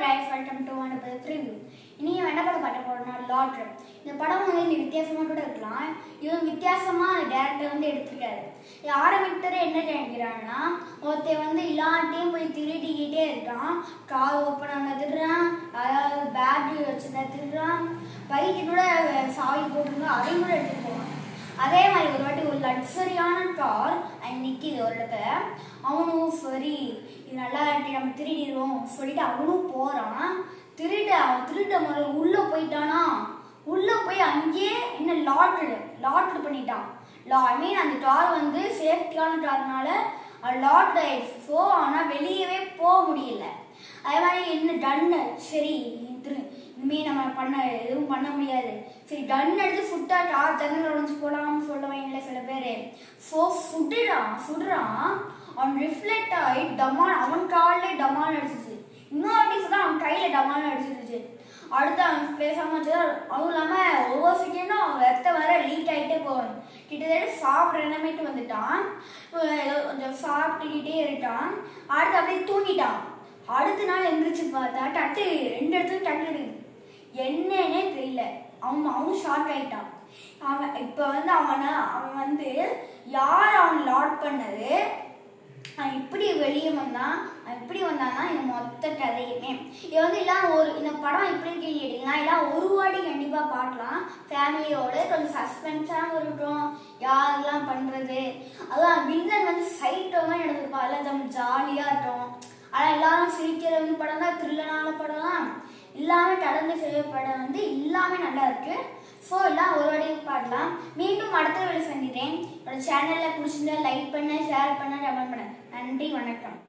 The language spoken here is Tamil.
guys, welcome to another preview. இன்னைக்கு என்ன படம் பார்க்க போறோம்னா லாட்ரி. இந்த படம் வந்து வித்தியாசமா கூட இருக்கலாம். இது வித்தியாசமா டைரக்டர் வந்து எடுத்துட்டாரு. இது ஆரம்பிக்கறே என்ன நினைக்கிறாங்கன்னா, ஒருத்தே வந்து எல்லாத்தையும் போய் திருடிக்கிட்டே இருக்கான். கார் ஓபன் பண்ண திருறான், அதாவது பேட்டரி வச்சிருந்தா திருறான், பைக் கூட சாவி போட்டுருந்தா அதையும் கூட எடுத்துட்டு போவான். அதே மாதிரி ஒரு வாட்டி ஒரு லக்ஸரியான கார் நிற்கிது ஒரு இடத்துல. அவனும் சரி இது நல்லா இருக்கு நம்ம திருடிடுவோம் சொல்லிட்டு அவனும் போறான். அவன் திருட முதல்ல உள்ள போயிட்டானா, உள்ள போய் அங்கேயே என்ன லாட்ரி பண்ணிட்டான். ஐ மீன் அந்த கார் வந்து சேஃப்டியான கார்னால லாட் ஆயிடுச்சு. ஸோ ஆனால் வெளியவே போக முடியல. அதே மாதிரி என்ன டன்னு சரி இனிமே நம்ம எதுவும் பண்ண முடியாது. சரி கன் எடுத்து சுட்டா கார் ஜன்னல் உடஞ்சு போலாம்னு சொல்லுவாங்கல்ல சில பேர். ஸோ சுடுறான். அவன் ரிஃப்ளெக்ட் ஆகி டமால் அவன் காலிலே டமால் அடிச்சிச்சு. இன்னொரு சொல்ல அவன் கையில டமால் அடிச்சிருச்சு. அடுத்து அவன் பேசாம அதுவும் இல்லாம ஒவ்வொரு செகண்டும் அவன் ரத்தம் வர லீக் ஆகிட்டே போவான். கிட்டத்தட்ட சாப்பிட்ற நிலைமைக்கு வந்துட்டான். கொஞ்சம் சாப்பிட்டுக்கிட்டே இருக்கான். அடுத்து அப்படியே தூங்கிட்டான். அடுத்த நாள் எந்திரிச்சு பார்த்தா டட்டு 2 இடத்துல டட்டு இருக்கு. என்னன்னே தெரியல. அவனும் ஷாக் ஆயிட்டான். இப்போ வந்து அவன் வந்து யார் அவன் லாட் பண்ணது, இப்படி வெளியே வந்தான்னா இந்த மொத்த கதையுமே இது வந்து எல்லாம் இந்த படம் எப்படி கேட்டீங்கன்னா எல்லாம் ஒரு வாட்டி கண்டிப்பா பார்க்கலாம். ஃபேமிலியோட கொஞ்சம் சஸ்பென்ஸாகவும் இருக்கும். யாரெல்லாம் பண்றது, அதான் வில்லன் வந்து சைட்டோமா எடுத்துருப்பா. எல்லாம் ஜாலியா இருக்கும். ஆனால் எல்லாரும் சிரிக்கிற வந்து படம் தான், த்ரில்லரான படம் தான். எல்லாமே கடந்து செய்ய படம் வந்து எல்லாமே நல்லா இருக்கு. ஸோ எல்லாம் ஒரு வாட்டி பாடலாம். மீண்டும் அடுத்த வேலை சந்திக்கிறேன். என்னோட சேனலில் பிடிச்சிருந்தா லைக் பண்ண, ஷேர் பண்ண, கமெண்ட் பண்ண. நன்றி, வணக்கம்.